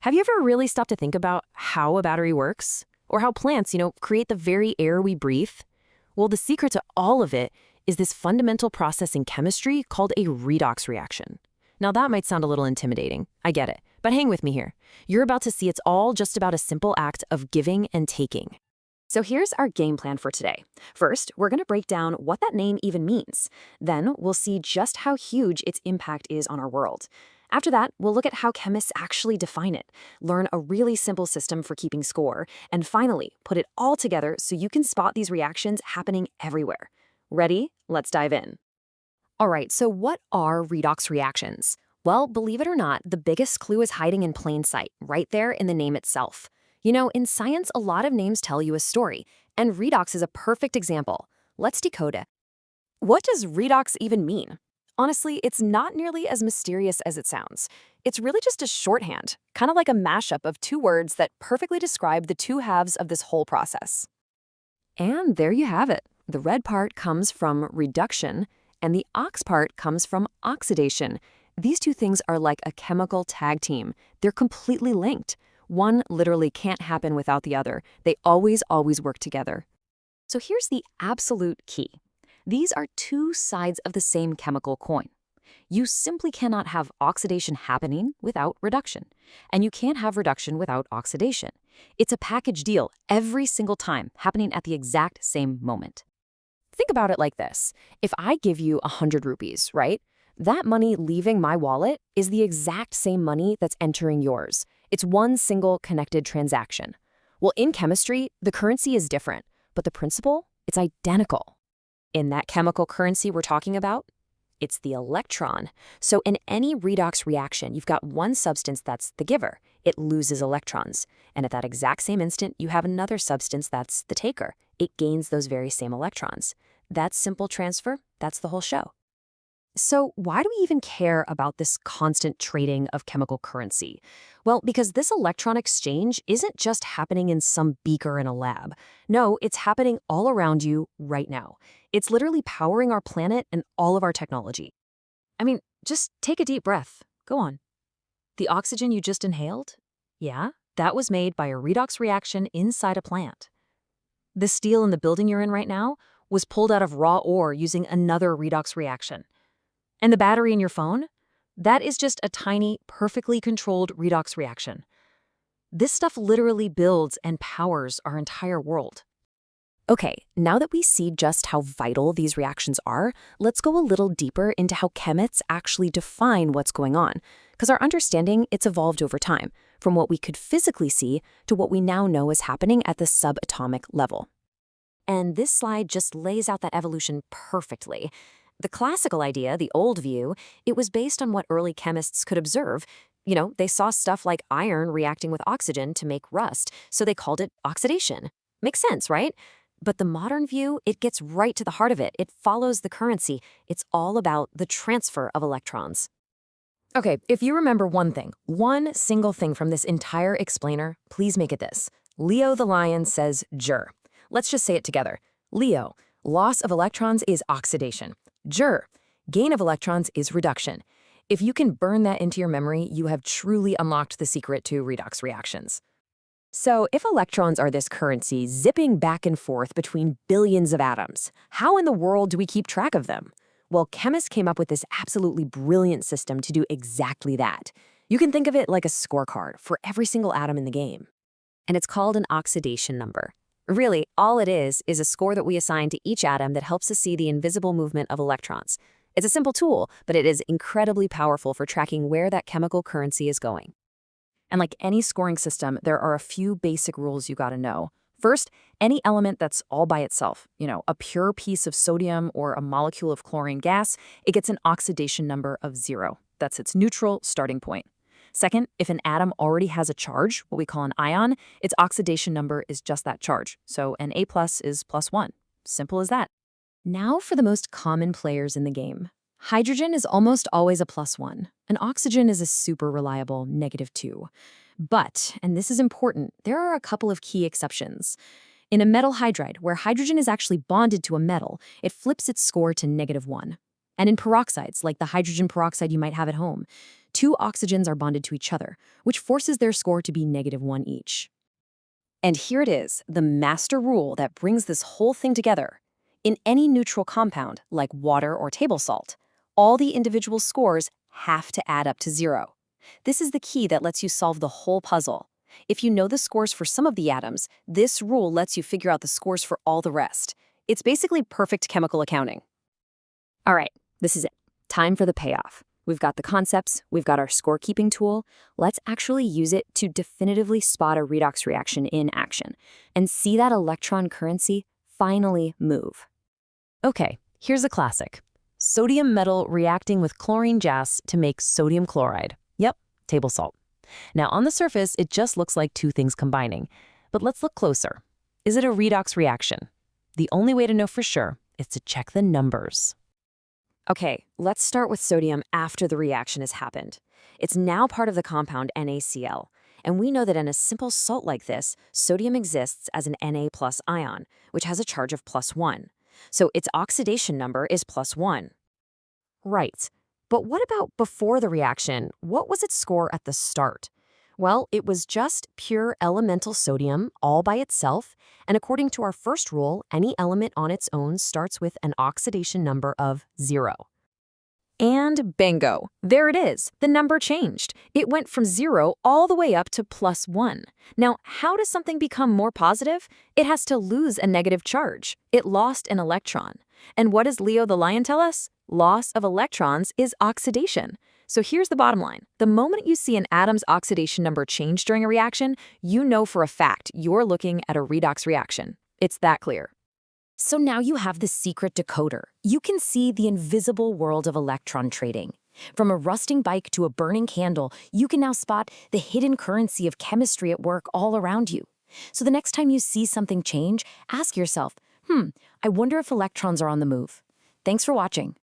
Have you ever really stopped to think about how a battery works? Or how plants, create the very air we breathe? Well, the secret to all of it is this fundamental process in chemistry called a redox reaction. Now that might sound a little intimidating, I get it, but hang with me here. You're about to see it's all just about a simple act of giving and taking. So here's our game plan for today. First, we're going to break down what that name even means. Then we'll see just how huge its impact is on our world. After that, we'll look at how chemists actually define it, learn a really simple system for keeping score, and finally, put it all together so you can spot these reactions happening everywhere. Ready? Let's dive in. All right, so what are redox reactions? Well, believe it or not, the biggest clue is hiding in plain sight, right there in the name itself. In science, a lot of names tell you a story, and redox is a perfect example. Let's decode it. What does redox even mean? Honestly, it's not nearly as mysterious as it sounds. It's really just a shorthand, kind of like a mashup of two words that perfectly describe the two halves of this whole process. And there you have it. The red part comes from reduction, and the ox part comes from oxidation. These two things are like a chemical tag team. They're completely linked. One literally can't happen without the other. They always work together. So here's the absolute key. These are two sides of the same chemical coin. You simply cannot have oxidation happening without reduction, and you can't have reduction without oxidation. It's a package deal every single time, happening at the exact same moment. Think about it like this. If I give you 100 rupees, right? That money leaving my wallet is the exact same money that's entering yours. It's one single connected transaction. Well, in chemistry, the currency is different, but the principle, it's identical. In that chemical currency we're talking about, it's the electron. So in any redox reaction, you've got one substance that's the giver. It loses electrons. And at that exact same instant, you have another substance that's the taker. It gains those very same electrons. That simple transfer, that's the whole show. So why do we even care about this constant trading of chemical currency? Well, because this electron exchange isn't just happening in some beaker in a lab. No, it's happening all around you right now. It's literally powering our planet and all of our technology. I mean, just take a deep breath. Go on. The oxygen you just inhaled? Yeah, that was made by a redox reaction inside a plant. The steel in the building you're in right now was pulled out of raw ore using another redox reaction. And the battery in your phone? That is just a tiny, perfectly controlled redox reaction. This stuff literally builds and powers our entire world. Okay, now that we see just how vital these reactions are, let's go a little deeper into how chemists actually define what's going on. Because our understanding, it's evolved over time, from what we could physically see to what we now know is happening at the subatomic level. And this slide just lays out that evolution perfectly. The classical idea, the old view, it was based on what early chemists could observe. They saw stuff like iron reacting with oxygen to make rust, so they called it oxidation. Makes sense, right? But the modern view, it gets right to the heart of it. It follows the currency. It's all about the transfer of electrons. Okay, if you remember one thing, one single thing from this entire explainer, please make it this. Leo the lion says jur. Let's just say it together. Leo, loss of electrons is oxidation. Jur, gain of electrons is reduction. If you can burn that into your memory, you have truly unlocked the secret to redox reactions. So if electrons are this currency zipping back and forth between billions of atoms, how in the world do we keep track of them? Well, chemists came up with this absolutely brilliant system to do exactly that. You can think of it like a scorecard for every single atom in the game. And it's called an oxidation number. Really, all it is a score that we assign to each atom that helps us see the invisible movement of electrons. It's a simple tool, but it is incredibly powerful for tracking where that chemical currency is going. And like any scoring system, there are a few basic rules you gotta know. First, any element that's all by itself, a pure piece of sodium or a molecule of chlorine gas, it gets an oxidation number of 0. That's its neutral starting point. Second, if an atom already has a charge, what we call an ion, its oxidation number is just that charge. So an A+ is +1. Simple as that. Now for the most common players in the game. Hydrogen is almost always a +1, and oxygen is a super reliable -2. But, and this is important, there are a couple of key exceptions. In a metal hydride, where hydrogen is actually bonded to a metal, it flips its score to -1. And in peroxides, like the hydrogen peroxide you might have at home, two oxygens are bonded to each other, which forces their score to be -1 each. And here it is, the master rule that brings this whole thing together. In any neutral compound, like water or table salt, all the individual scores have to add up to 0. This is the key that lets you solve the whole puzzle. If you know the scores for some of the atoms, this rule lets you figure out the scores for all the rest. It's basically perfect chemical accounting. All right, this is it. Time for the payoff. We've got the concepts, we've got our scorekeeping tool. Let's actually use it to definitively spot a redox reaction in action and see that electron currency finally move. Okay, here's a classic. Sodium metal reacting with chlorine gas to make sodium chloride. Yep, table salt. Now, on the surface, it just looks like two things combining. But let's look closer. Is it a redox reaction? The only way to know for sure is to check the numbers. Okay, let's start with sodium after the reaction has happened. It's now part of the compound NaCl, and we know that in a simple salt like this, sodium exists as an Na+ ion, which has a charge of +1. So its oxidation number is +1. Right, but what about before the reaction? What was its score at the start? Well, it was just pure elemental sodium all by itself, and according to our first rule, any element on its own starts with an oxidation number of 0. And bingo, there it is. The number changed. It went from 0 all the way up to +1. Now, how does something become more positive? It has to lose a negative charge. It lost an electron. And what does Leo the lion tell us? Loss of electrons is oxidation. So here's the bottom line. The moment you see an atom's oxidation number change during a reaction, you know for a fact you're looking at a redox reaction. It's that clear. So now you have the secret decoder. You can see the invisible world of electron trading. From a rusting bike to a burning candle, you can now spot the hidden currency of chemistry at work all around you. So the next time you see something change, ask yourself, I wonder if electrons are on the move. Thanks for watching.